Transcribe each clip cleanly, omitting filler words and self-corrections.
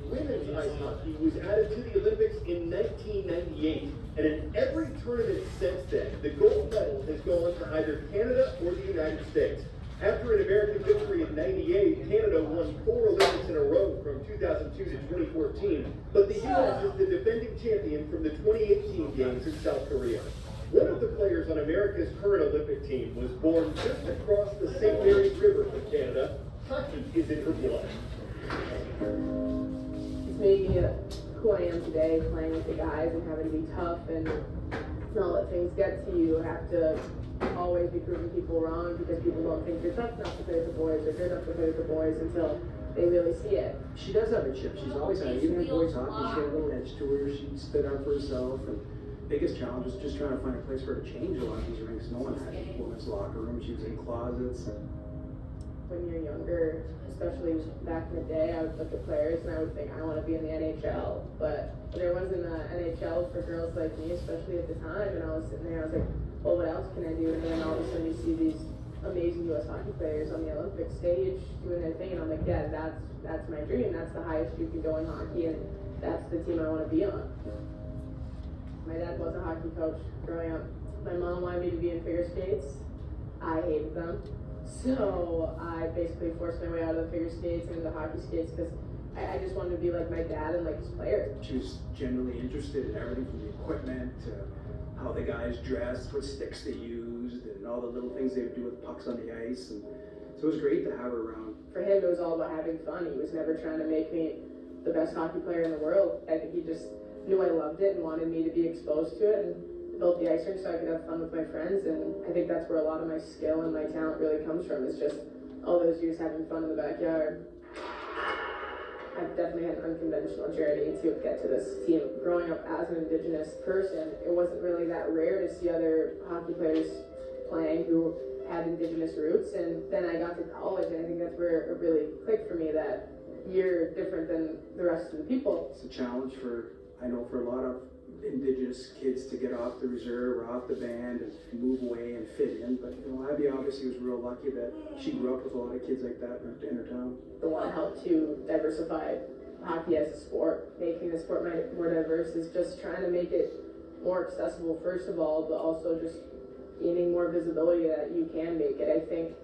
Women's ice hockey was added to the Olympics in 1998, and in every tournament since then, the gold medal has gone to either Canada or the United States. After an American victory in '98, Canada won 4 Olympics in a row from 2002 to 2014, but the U.S. is the defending champion from the 2018 Games in South Korea. One of the players on America's current Olympic team was born just across the St. Mary's River from Canada. Hockey is in her blood. It's made me who I am today, playing with the guys and having to be tough and not let things get to you. Have to always be proving people wrong because people don't think you're tough enough to play with the boys or good enough to play with the boys until they really see it. She does have a chip. She's always had it. Even in boys hockey, she had a little edge to her. She stood up for herself. And biggest challenge was just trying to find a place for her to change a lot of these rinks. No one had a women's locker room. She was in closets. When you're younger, especially back in the day, I would look at players and I would think, I want to be in the NHL. But there wasn't an NHL for girls like me, especially at the time. And I was sitting there, I was like, well, what else can I do? And then all of a sudden you see these amazing U.S. hockey players on the Olympic stage doing their thing. And I'm like, yeah, that's my dream. That's the highest you can go in hockey. And that's the team I want to be on. My dad was a hockey coach growing up. My mom wanted me to be in figure skates. I hated them. So I basically forced my way out of the figure skates and into hockey skates because I just wanted to be like my dad and like his players. She was generally interested in everything from the equipment to how the guys dressed, what sticks they used, and all the little things they would do with pucks on the ice. And so it was great to have her around. For him, it was all about having fun. He was never trying to make me the best hockey player in the world. I think he just knew I loved it and wanted me to be exposed to it. And built the ice rink so I could have fun with my friends, and I think that's where a lot of my skill and my talent really comes from, is just all those years having fun in the backyard. I've definitely had an unconventional journey to get to this team. Growing up as an Indigenous person, it wasn't really that rare to see other hockey players playing who had Indigenous roots, and then I got to college, and I think that's where it really clicked for me that you're different than the rest of the people. It's a challenge for a lot of Indigenous kids to get off the reserve or off the band and move away and fit in. But Abby obviously was real lucky that she grew up with a lot of kids like that in her town. The one help to diversify hockey as a sport, making the sport more diverse, is just trying to make it more accessible first of all, but also just gaining more visibility that you can make it. I think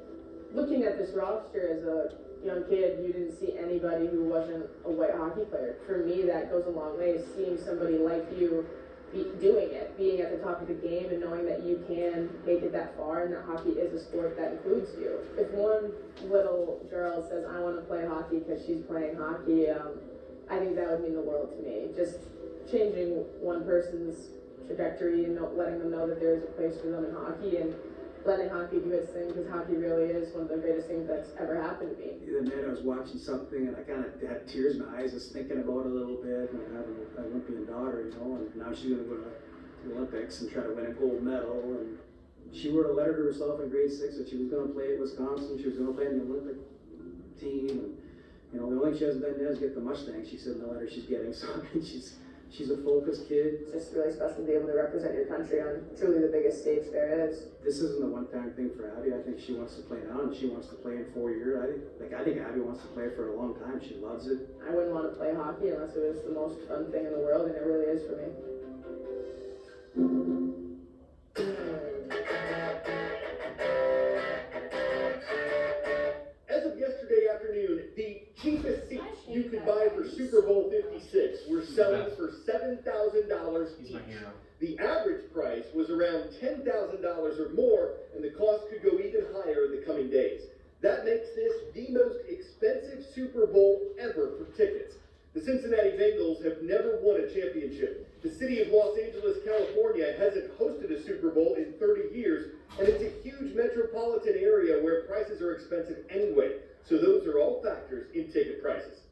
looking at this roster as a young kid, you didn't see anybody who wasn't a white hockey player. For me, that goes a long way, seeing somebody like you doing it, being at the top of the game and knowing that you can make it that far and that hockey is a sport that includes you. If one little girl says, I want to play hockey because she's playing hockey, I think that would mean the world to me. Just changing one person's trajectory and letting them know that there is a place for them in hockey and letting hockey do its thing, because hockey really is one of the greatest things that's ever happened to me. The other night I was watching something and I kind of had tears in my eyes just thinking about it a little bit. And I have an Olympian daughter, and now she's going to go to the Olympics and try to win a gold medal. And she wrote a letter to herself in grade 6 that she was going to play at Wisconsin. She was going to play in the Olympic team. And the only thing she hasn't done yet is get the Mustang, she said in the letter she's getting. So I mean, she's a focused kid. It's just really special to be able to represent your country on truly the biggest stage there is. This isn't a one-time thing for Abby. I think she wants to play now, and she wants to play in 4 years. I think Abby wants to play for a long time. She loves it. I wouldn't want to play hockey unless it was the most fun thing in the world, and it really is for me. As of yesterday afternoon, the cheapest seats you could buy for Super Bowl 56 were selling for $7,000 each. The average price was around $10,000 or more, and the cost could go even higher in the coming days. That makes this the most expensive Super Bowl ever for tickets. The Cincinnati Bengals have never won a championship. The city of Los Angeles, California hasn't hosted a Super Bowl in 30 years, and it's a huge metropolitan area where prices are expensive anyway. So those are all factors in ticket prices.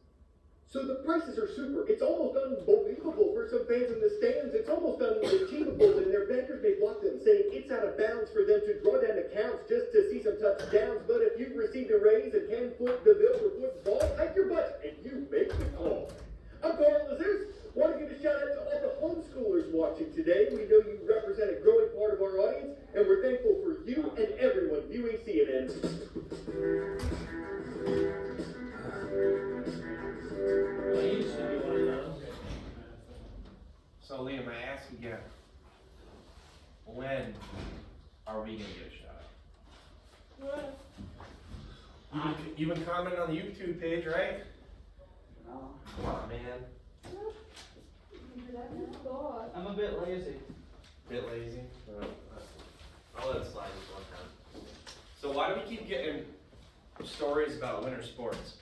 So the prices are super. It's almost unbelievable for some fans in the stands. It's almost unachievable, and their bankers may block them, saying it's out of bounds for them to draw down accounts just to see some touchdowns. But if you've received a raise and can foot the bill for football, hike your budget and you make the call. I'm Carl Lazuz. Want to give a shout out to all the homeschoolers watching today. We know you represent a growing part of our audience, and we're thankful for you and everyone viewing CNN. You've been commenting on the YouTube page, right? No, Come on, man. I'm a bit lazy. Bit lazy. I'll let it slide this one time. So why do we keep getting stories about winter sports?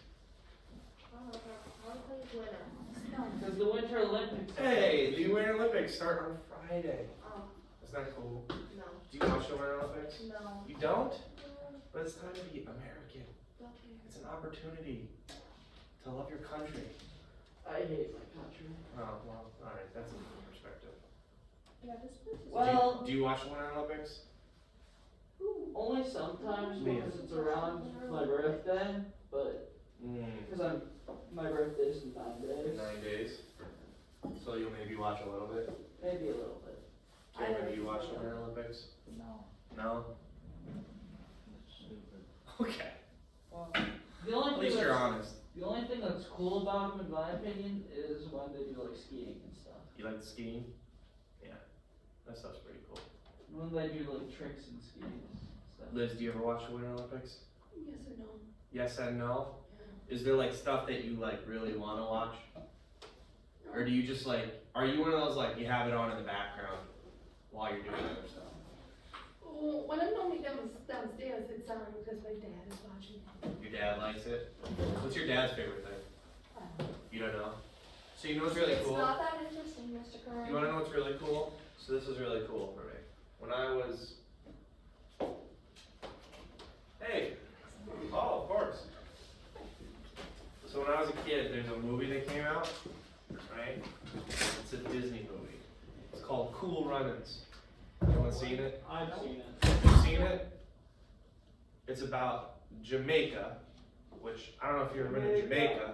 Because the Winter Olympics. Hey, the Winter Olympics start on Friday. Oh, Isn't that cool? no, Do you watch the Winter Olympics? no, You don't? But it's time to be American. don't care. It's an opportunity to love your country. I hate my country. Oh, well, alright, that's a different perspective. Yeah, this place is. Well, Do you watch the Winter Olympics? only sometimes because it's around my birthday, but because my birthday's in 9 days. 9 days. So you'll maybe watch a little bit? Maybe a little bit. Kim, have you watched the Winter Olympics? No. No? Okay. Well, the only At thing least you're that's, honest. the only thing that's cool about them, in my opinion, is when they do like skiing and stuff. You like skiing? Yeah. That stuff's pretty cool. When they do like tricks and skiing and stuff. Liz, do you ever watch the Winter Olympics? Yes or no? Yes and no? Is there like stuff that you like really want to watch? Or do you just like, are you one of those like you have it on in the background while you're doing other stuff? Well, when I'm normally downstairs, it's on because my dad is watching it. Your dad likes it? What's your dad's favorite thing? You don't know? So you know what's really cool? It's not that interesting, Mr. Curran. You wanna know what's really cool? So this is really cool for me. When I was... Hey! Oh, of course. So when I was a kid, there's a movie that came out, right? It's a Disney movie. It's called Cool Runnings. Anyone seen it? I've seen it. You've seen it? It's about Jamaica, which I don't know if you've ever been to Jamaica.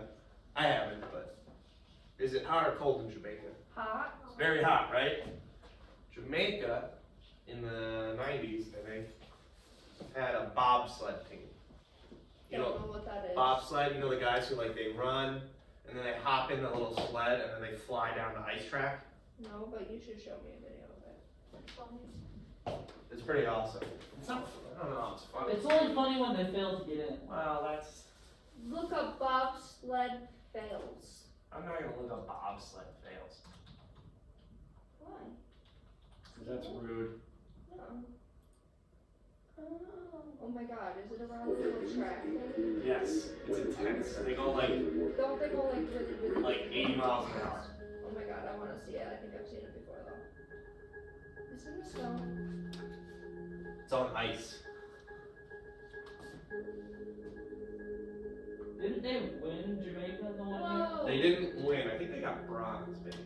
I haven't, but is it hot or cold in Jamaica? Hot? It's very hot, right? Jamaica in the 90s, I think, had a bobsled team. You Don't know, know what that is. bobsled, you know the guys who like they run and then they hop in the little sled and then they fly down the ice track? No, but you should show me a video of it. Funny. It's pretty awesome. It's not, I don't know, it's funny. It's only funny when they fail to get in. Well, that's, Look up bobsled fails. I'm not gonna look up bobsled fails. Why? That's rude. Oh my god, is it around the little track thing? Yes, it's intense. They go like Don't they go like really, like 80 miles an hour. Oh my god, I wanna see it. I think I've seen it before though. It's in the snow. It's on ice. Didn't they win Jamaica the one year? Whoa! They didn't win. I think they got bronze, maybe.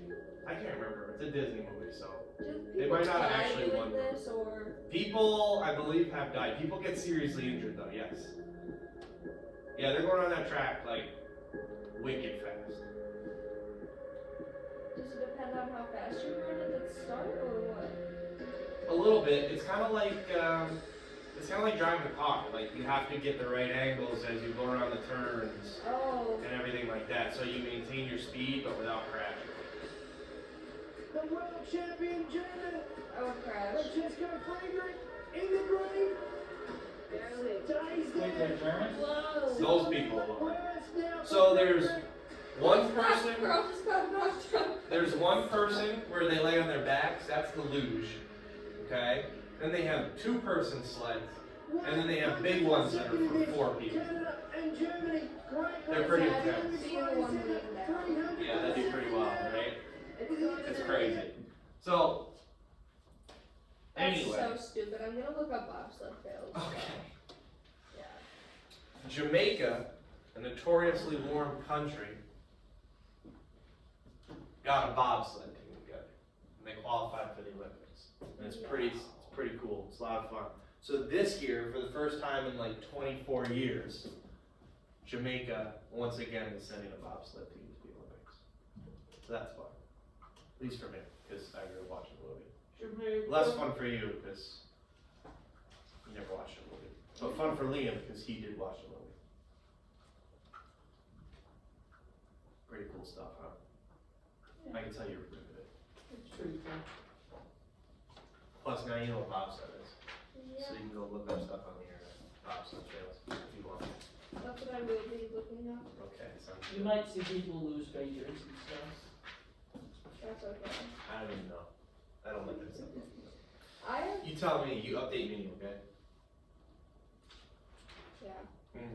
I can't remember. It's a Disney movie, so. Do They people might not have die actually doing won. this or? People, I believe, have died. People get seriously injured, though, yes. Yeah, they're going on that track, like, wicked fast. Does it depend on how fast you run at the start or what? A little bit. It's kind of like driving a car. Like, you have to get the right angles as you go around the turns Oh. and everything like that, so you maintain your speed, but without crashing. The world champion German, I would crash. Francesca Fragrant in the grave. Wait, they're German? Whoa. Those people alone. So there's one person. Girl just got knocked out. There's one person where they lay on their backs, that's the luge, okay? Then they have 2-person sleds, and then they have big ones that are for 4 people. They're pretty intense. See the one leaning down. Yeah, they do pretty well, right? It's crazy. So, That's anyway, so stupid. I'm gonna look up bobsled fails. okay. Yeah. Jamaica, a notoriously warm country, got a bobsled team together, and they qualified for the Olympics. And it's pretty cool. It's a lot of fun. So this year, for the first time in like 24 years, Jamaica once again is sending a bobsled team to the Olympics. So that's fun, at least for me, because I grew up watching the movie. Jamaica. Less fun for you because you never watched the movie, but fun for Liam because he did watch the movie. Pretty cool stuff, huh? I can tell you were good at it. It's pretty cool. Plus, now you know what bobsled is, Yeah. so you can go look up stuff on the internet. Bobsled trails if you want. That's what I will be looking up. Okay, sounds You good. might see people lose fingers and stuff. That's okay. I don't even know. I don't like that stuff. I have, You tell me, you update me, okay? yeah. Okay.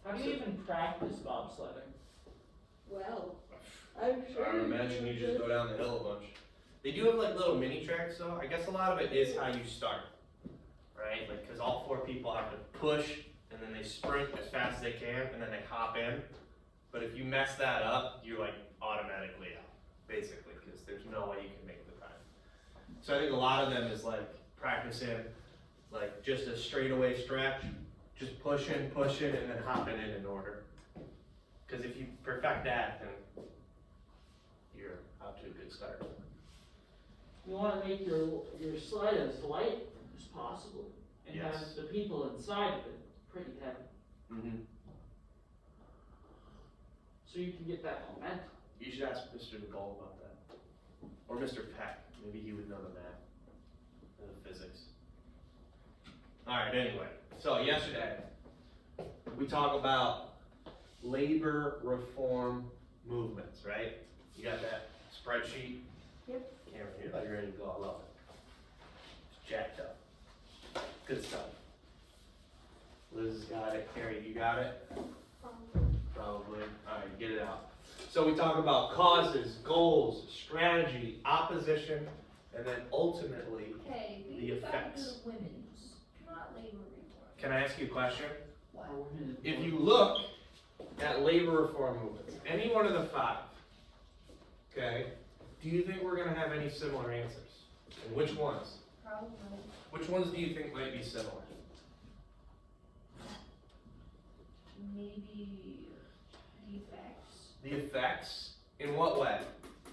How do you even practice bobsledding? Well, I'm sure. I would imagine you just go down the hill a bunch. They do have like little mini tracks though. I guess a lot of it is how you start, right? Like, cause all 4 people have to push and then they sprint as fast as they can and then they hop in. But if you mess that up, you're like automatically out, basically, cause there's no way you can make the time. So I think a lot of them is like practicing like just a straightaway stretch, just pushing, and then hopping in order. Cause if you perfect that, then you're out to a good start. You wanna make your sled as light as possible, and Yes. have the people inside of it pretty heavy, Mm-hmm. so you can get that momentum. You should ask Mr. DeBoll about that. Or Mr. Peck, maybe he would know the math and the physics. Alright, anyway, so yesterday, we talk about labor reform movements, right? You got that spreadsheet? Yep. Cameron, you're like ready to go, I love it. It's jacked up. Good stuff. Liz got it, Carrie, you got it? Probably. Alright, get it out. So we talk about causes, goals, strategy, opposition, and then ultimately, Hey, The we decided to effects. do women's, not labor reform. can I ask you a question? What? If you look at labor reform movements, any one of the 5, okay, do you think we're gonna have any similar answers? And which ones? Probably. Which ones do you think might be similar? Maybe the effects. The effects? In what way?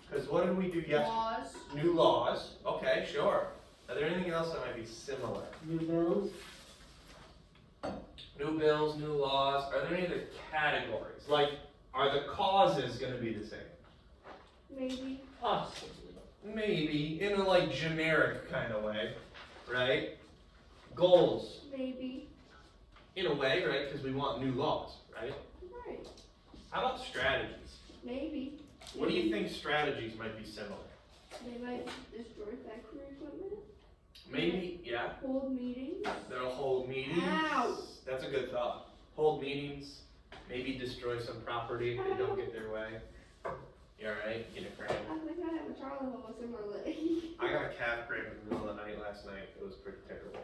Because what did we do yesterday? Laws. New laws, okay, sure. Are there anything else that might be similar? New bills? New bills, new laws, are there any other categories? Like, are the causes gonna be the same? Maybe. Possibly. Maybe, in a like generic kind of way, right? Goals, Maybe. in a way, right? Because we want new laws, right? Right. How about strategies? Maybe. What do you think strategies might be similar? They might destroy factory equipment. Maybe, yeah, Hold meetings. they'll hold meetings. Ow. That's a good thought. Hold meetings, maybe destroy some property if they don't get their way. You alright? Get a cramp. I think I have a Charlie horse in my leg. I got a calf cramp in the middle of the night last night. It was pretty terrible.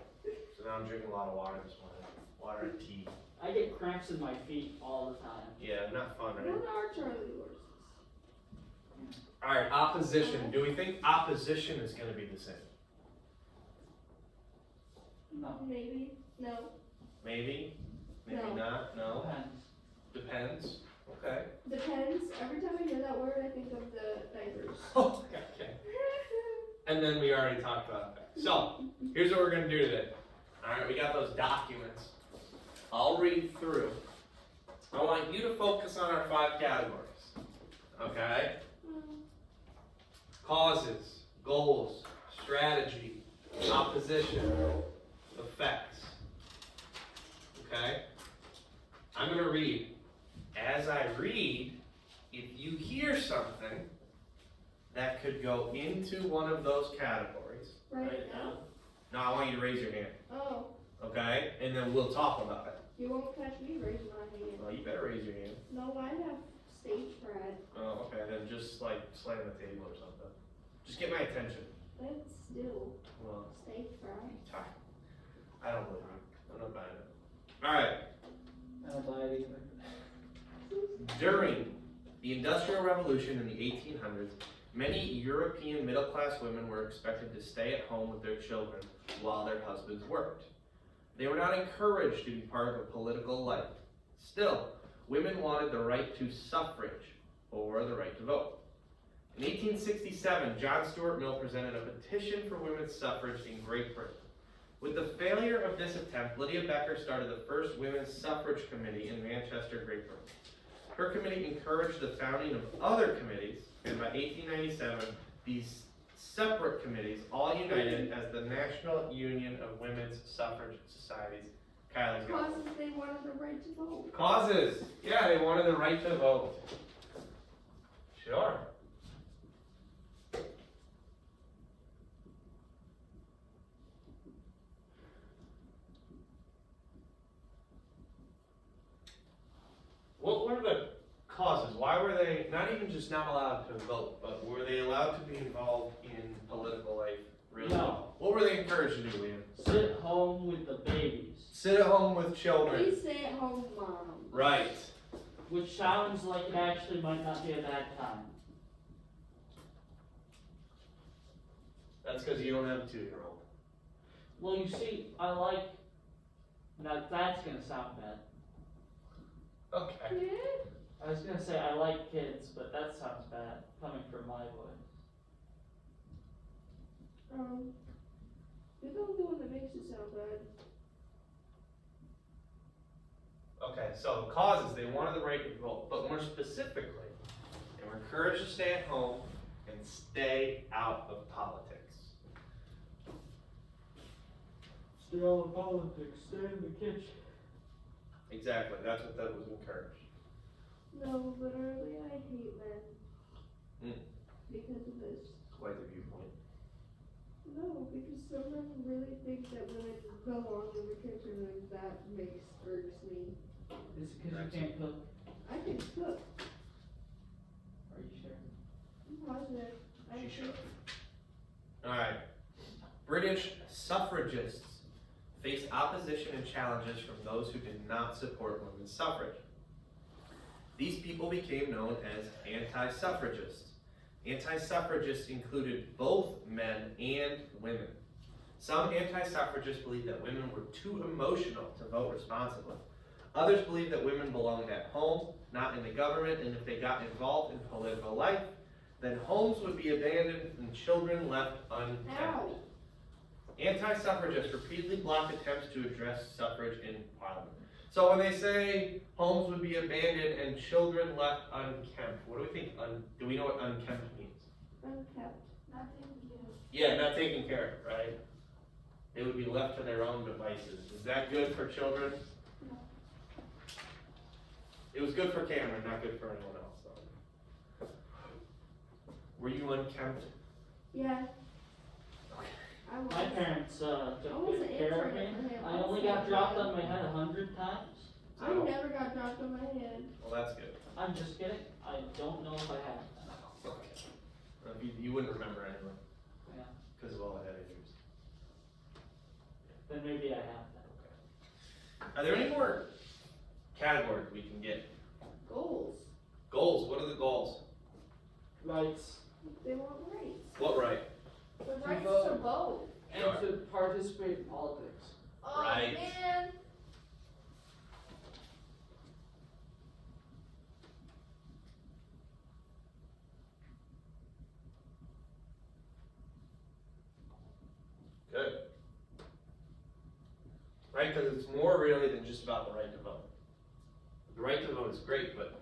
So now I'm drinking a lot of water this morning. Water and tea. I get cramps in my feet all the time. Yeah, not fun, right? What are Charlie horses? Alright, opposition. Do we think opposition is gonna be the same? No, Maybe. No. Maybe? Maybe No. not? No? depends. Depends. Okay. Depends. Every time I hear that word, I think of the diapers. Okay. And then we already talked about that. So, here's what we're gonna do today. Alright, we got those documents. I'll read through. I want you to focus on our 5 categories. Okay? Causes, goals, strategy, opposition, effects. Okay? I'm gonna read. As I read, if you hear something that could go into one of those categories, Right now. no, I want you to raise your hand, Oh, okay? And then we'll talk about it. you won't catch me raising my hand. Well, you better raise your hand. No, I have stage fright. Oh, okay, then just like slam the table or something. Just get my attention. But still, Well, stage fright. I don't believe you. I'm not buying it. Alright, I don't buy it either. during the Industrial Revolution in the 1800s, many European middle-class women were expected to stay at home with their children while their husbands worked. They were not encouraged to be part of a political life. Still, women wanted the right to suffrage, or the right to vote. In 1867, John Stuart Mill presented a petition for women's suffrage in Great Britain. With the failure of this attempt, Lydia Becker started the first women's suffrage committee in Manchester, Great Britain. Her committee encouraged the founding of other committees, and by 1897, these separate committees all united as the National Union of Women's Suffrage Societies, Kylie's got one. Causes they wanted the right to vote. Causes. Yeah, they wanted the right to vote. Sure. What were the causes? Why were they not even just not allowed to vote, but were they allowed to be involved in political life? Really? No. What were they encouraged to do, Liam? Sit home with the babies. Sit at home with children. Please stay at home, mom. Right. Which sounds like it actually might not be a bad time. That's because you don't have a 2-year-old. Well, you see, I like. Now that's gonna sound bad. Okay. Yeah? I was gonna say I like kids, but that sounds bad coming from my voice. You're the only one that makes it sound bad. Okay, so causes, they wanted the right to vote, but more specifically, they were encouraged to stay at home and stay out of politics. Stay out of politics, stay in the kitchen. Exactly, that's what that was encouraged. No, literally, I hate men. Hmm. Because of this. Quite the viewpoint. No, because some men really think that women belong in the kitchen and that irks me. Is it because you can't cook? I can cook. Are you sure? I'm positive. I She can should. Alright. British suffragists faced opposition and challenges from those who did not support women's suffrage. These people became known as anti-suffragists. Anti-suffragists included both men and women. Some anti-suffragists believed that women were too emotional to vote responsibly. Others believed that women belonged at home, not in the government, and if they got involved in political life, then homes would be abandoned and children left unkept. Ow. Anti-suffragists repeatedly blocked attempts to address suffrage in Parliament. So when they say homes would be abandoned and children left unkempt, what do we think? Do we know what unkempt means? Unkept. Nothing to do. Yeah, not taken care of, right? They would be left to their own devices. Is that good for children? No. It was good for Cameron, not good for anyone else, though. Were you unkempt? Yeah. I was. My parents I took wasn't good care of me. answering it for him. I only got dropped on my head 100 times. I So- never got dropped on my head. Well, that's good. I'm just kidding. I don't know if I have. You wouldn't remember anyway, Yeah. because of all the head injuries. Then maybe I have that. Are there any more categories we can get? Goals. Goals, what are the goals? Rights. They want rights. What right? The rights vote. to vote. Sure. And to participate in politics. Oh, Right. man. Good. Right, because it's more really than just about the right to vote. The right to vote is great, but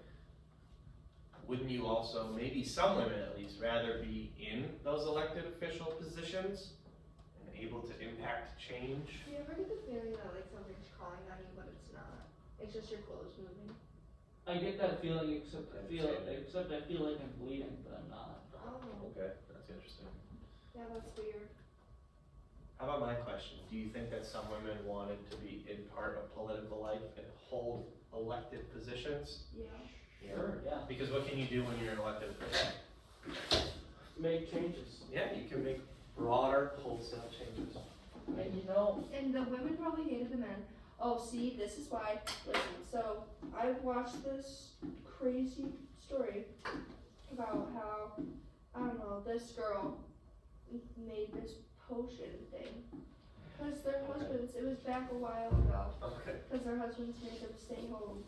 wouldn't you also, maybe some women at least, rather be in those elected official positions and able to impact change? Do you ever get the feeling that like something's crawling on you, but it's not? It's just your clothes moving. I get that feeling, except I feel Understanding. like I'm bleeding, but I'm not. Oh, Okay, that's interesting. yeah, that's weird. How about my question? Do you think that some women wanted to be in part of political life and hold elected positions? Yeah. Sure, yeah. Because what can you do when you're an elected official? Make changes. Yeah, you can make broader wholesale changes. And you know, And the women probably hated the men. Oh, see, this is why. Listen, so I watched this crazy story about how, I don't know, this girl made this potion thing. Because their husbands, it was back a while ago, Okay. because their husbands made them stay home.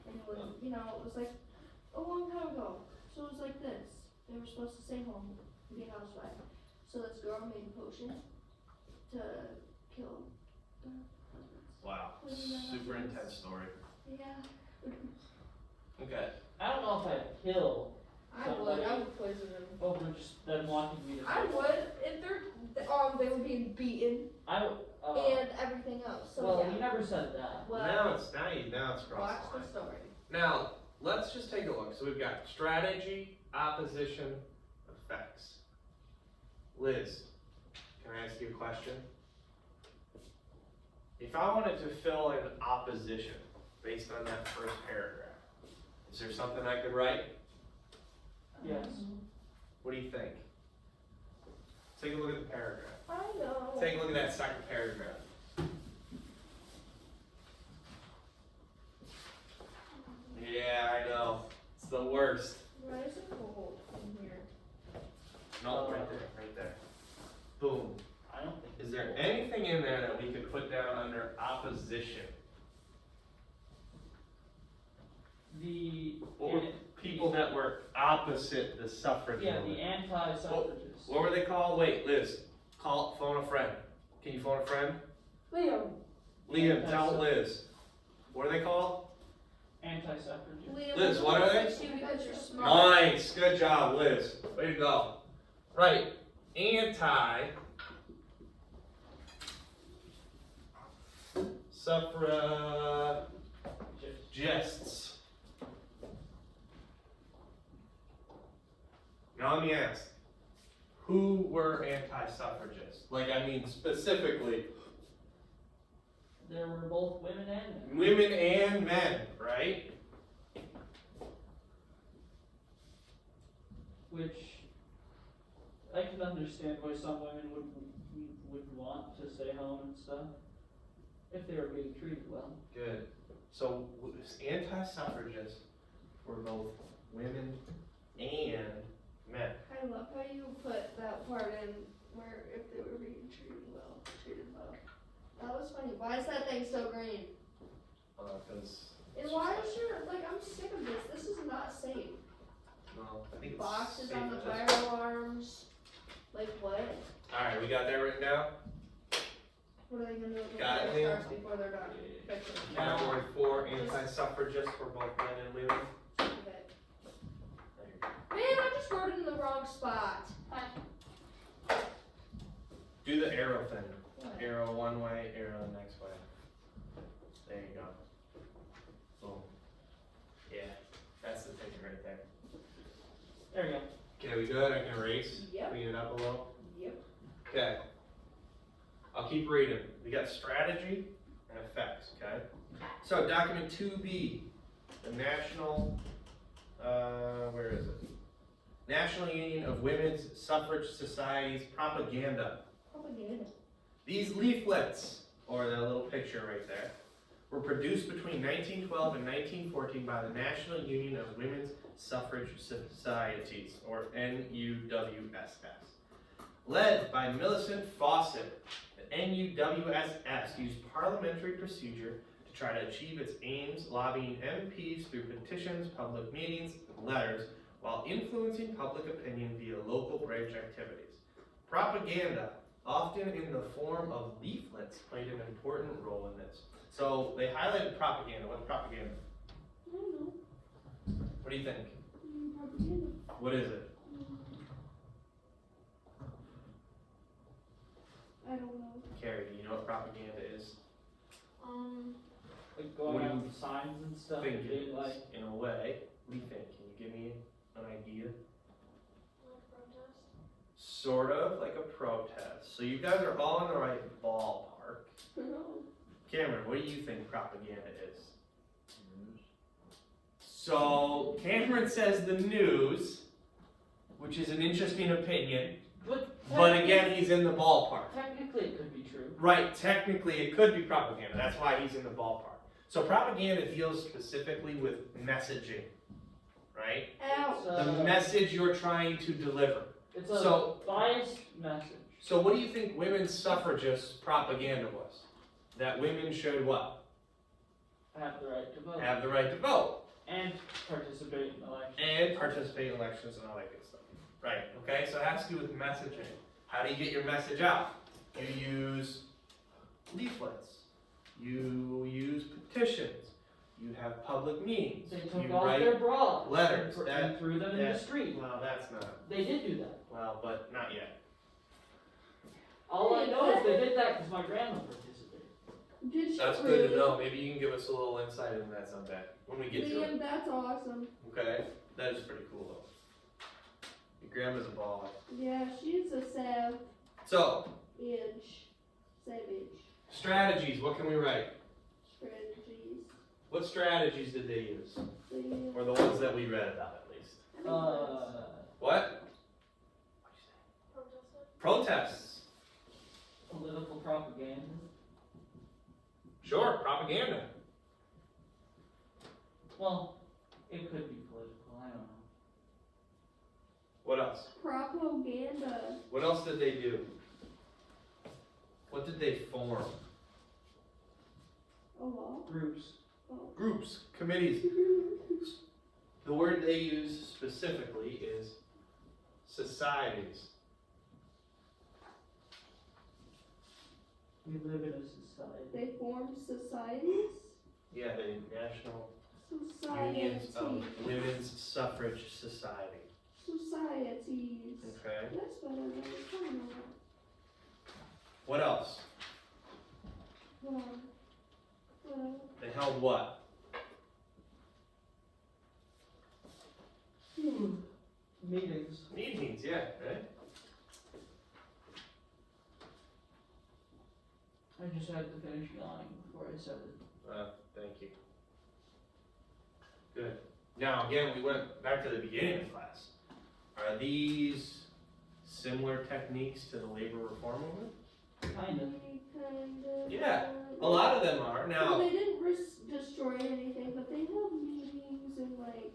And it was, you know, it was like a long time ago. So it was like this. They were supposed to stay home and be a housewife. So this girl made a potion to kill the husbands. Wow, super intense story. Yeah. Okay. I don't know if I'd kill I would poison them. over just them wanting me to. I would, if they were being beaten. and everything else. So Well, yeah. you never said that. Well, Now it's crossed watch the line. the story. Now, let's just take a look. So we've got strategy, opposition, effects. Liz, can I ask you a question? If I wanted to fill in opposition based on that first paragraph, is there something I could write? Yes. What do you think? Take a look at the paragraph. I know. Take a look at that second paragraph. Yeah, I know. It's the worst. Why is it cold in here? No, right there, right there. Boom. I don't think. Is there anything in there that we could put down under opposition? The. Or people that were opposite the suffrage Yeah, the movement? anti-suffragists. What were they called? Wait, Liz, phone a friend. Can you phone a friend? Liam, Liam, tell Liz. What are they called? Anti-suffragists. Liam, Liz, what are they? fix you because you're smart. Nice, good job, Liz. Way to go. Right, suffragists. Now let me ask, who were anti-suffragists? Like, I mean specifically, There were both women and men. women and men, right? Which I can understand why some women would want to stay home and stuff if they were being treated well. Good. So anti-suffragists were both women and men. I love how you put that part in where if they were being treated well. That was funny. Why is that thing so green? Because, And why is your, like, I'm sick of this. This is not safe. well, I think it's Boxes on the safe fire just- alarms. Like what? Alright, we got that written down? What are they gonna do with the Got it, fire Liam? stars before they're done? Fixing it? Category 4, anti-suffragists were both men and women. Okay. Man, I just wrote it in the wrong spot. Do the arrow thing. What? Arrow one way, arrow the next way. There you go. Boom. Yeah, that's the ticket right there. There you go. Okay, we good? I can erase? Yep. Clean it up a little? Yep. Okay. I'll keep reading. We got strategy and effects, okay? So document 2B, the National, where is it? National Union of Women's Suffrage Society's propaganda. Propaganda. These leaflets, or that little picture right there, were produced between 1912 and 1914 by the National Union of Women's Suffrage Societies, or NUWSS. Led by Millicent Fawcett, the NUWSS used parliamentary procedure to try to achieve its aims, lobbying MPs through petitions, public meetings, and letters, while influencing public opinion via local branch activities. Propaganda, often in the form of leaflets, played an important role in this. So they highlighted propaganda. What's propaganda? I don't know. What do you think? Propaganda. What is it? I don't know. Carrie, do you know what propaganda is? Like going What do out you with signs and stuff Think and it being is, like, in a way. What do you think? Can you give me an idea? Sort of like a protest. So you guys are all in the right ballpark. Cameron, what do you think propaganda is? So Cameron says the news, which is an interesting opinion, but again, he's in the ballpark. technically it could be true. Right, technically it could be propaganda. That's why he's in the ballpark. So propaganda deals specifically with messaging, right? Ow. It's The message you're trying to deliver. It's a So- biased message. So what do you think women's suffragists propaganda was? That women should what? Have the right to vote. Have the right to vote And participate in elections. and participate in elections and all that good stuff. Right, okay, so it has to do with messaging. How do you get your message out? You use leaflets. You use petitions. You have public meetings. They took You off write their bras letters. and threw them in the street. Well, that's not, They did do that. well, but not yet. All I know is they did that because my grandma participated. Did she That's really? good to know. Maybe you can give us a little insight into that someday when we get to it. Liam, that's awesome. Okay, that is pretty cool though. Your grandma's a baller. Yeah, she's a savage. So, Savage. strategies. What can we write? Strategies. What strategies did they use? Liam. Or the ones that we read about at least. What? Protests. Political propaganda. Sure, propaganda. Well, it could be political, I don't know. What else? Propaganda. What else did they do? What did they form? A law. Groups. Groups, committees. The word they use specifically is societies. We live in a society. They formed societies. Yeah, the National Society. Unions of Women's Suffrage Society. Societies. Okay. That's what I was talking about. What else? Well, They held what? Meetings. Meetings, yeah, right? I just had to finish yawning before I said it. Thank you. Good. Now, again, we went back to the beginning of class. Are these similar techniques to the labor reform movement? Kind of. kind of. Yeah, A lot of them are. Well, Now, they didn't destroy anything, but they held meetings and like,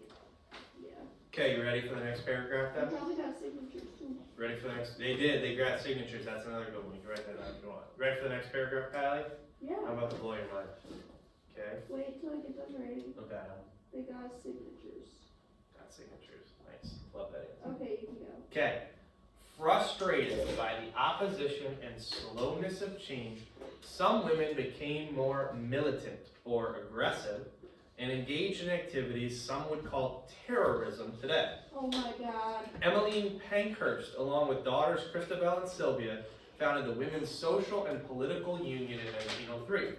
yeah. okay, you ready for the next paragraph They then? probably got signatures too. Ready for the next? They did. They got signatures. That's another good one. You can write that down if you want. Ready for the next paragraph, Pally? Yeah. I'm about to blow your mind. Okay. Wait till I get them ready. Okay. They got signatures. Got signatures. Nice. Love that answer. Okay, you can go. Okay. Frustrated by the opposition and slowness of change, some women became more militant or aggressive and engaged in activities some would call terrorism today. Oh my God. Emmeline Pankhurst, along with daughters Christabel and Sylvia, founded the Women's Social and Political Union in 1903.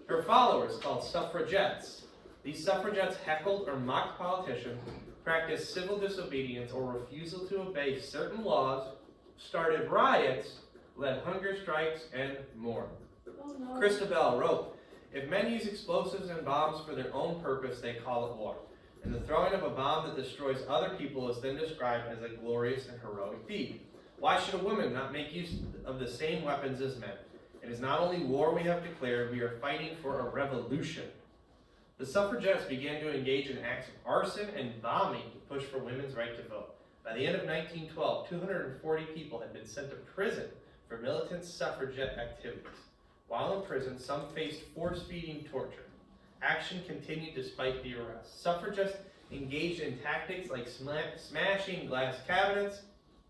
Her followers, called suffragettes, these suffragettes heckled or mocked politicians, practiced civil disobedience or refusal to obey certain laws, started riots, led hunger strikes, and more. Oh no. Christabel wrote, "If men use explosives and bombs for their own purpose, they call it war. And the throwing of a bomb that destroys other people is then described as a glorious and heroic deed. Why should a woman not make use of the same weapons as men? It is not only war we have declared, we are fighting for a revolution." The suffragettes began to engage in acts of arson and bombing to push for women's right to vote. By the end of 1912, 240 people had been sent to prison for militant suffragette activities. While in prison, some faced force-feeding torture. Action continued despite the arrests. Suffragists engaged in tactics like smashing glass cabinets,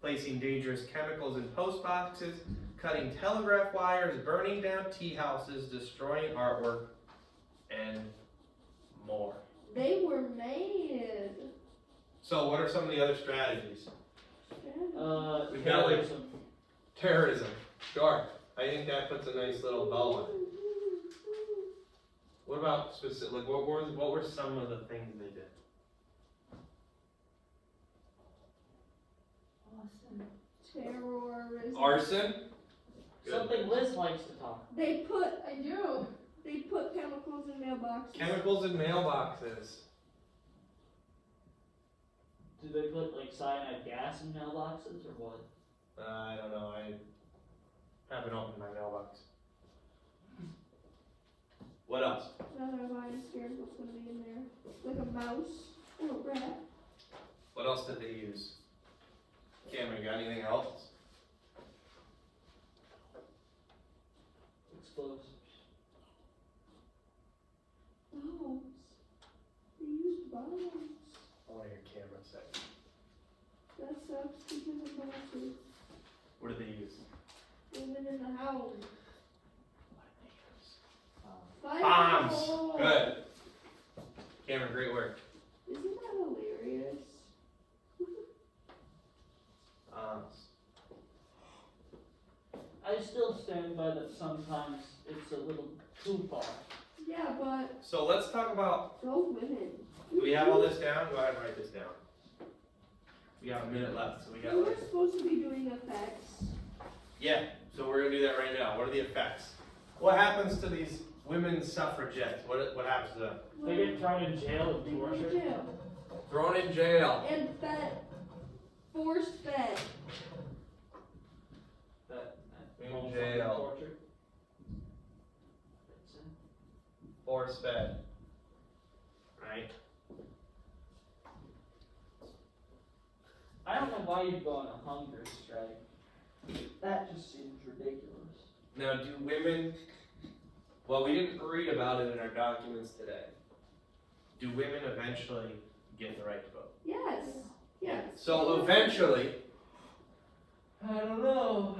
placing dangerous chemicals in post boxes, cutting telegraph wires, burning down tea houses, destroying artwork, and more. They were mad. So what are some of the other strategies? We've got, like, Terrorism. Terrorism. Sure. I think that puts a nice little bow on it. What about specific, like, what were some of the things they did? Terrorism. Arson? Good. Something Liz likes to talk. They put chemicals in mailboxes. Chemicals in mailboxes. Do they put like cyanide gas in mailboxes or what? I don't know. I haven't opened my mailbox. What else? Now that I'm scared what's gonna be in there. Like a mouse or a rat. What else did they use? Cameron, you got anything else? Explosives. Bombs. They used bombs. I want to hear Cameron say. That sucks because of bombs. What did they use? Women in the house. Bombs! Fireball. Good. Cameron, great work. Isn't that hilarious? I still stand by that sometimes it's a little too far. Yeah, but So let's talk about, those women. do we have all this down? Go ahead and write this down. We got a minute left, so we got We were supposed to be doing effects. Yeah, so we're gonna do that right now. What are the effects? What happens to these women's suffragettes? What happens to them? They get thrown in jail They and go to tortured. jail. Thrown in jail. And fed. Forced fed. In jail. Torture. Force fed. Right? I don't know why you'd go on a hunger strike. That just seems ridiculous. Now, do women, well, we didn't read about it in our documents today. Do women eventually get the right to vote? Yes. Yes. So eventually, I don't know.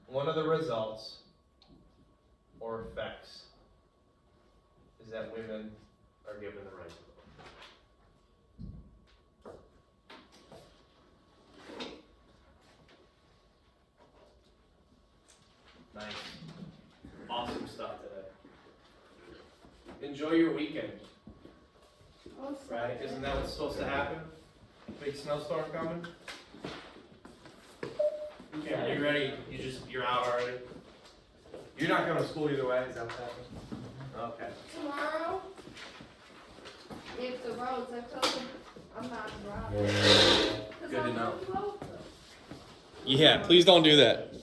One of the results or effects is that women are given the right to vote. Nice. Awesome stuff today. Enjoy your weekend, Oh, right? Isn't that what's supposed to happen? Big snowstorm coming? Yeah, you ready? You're out already? You're not going to school either way, is that what's happening? Okay. Tomorrow, if the roads, I've told them I'm not driving. Good to know. Yeah, please don't do that.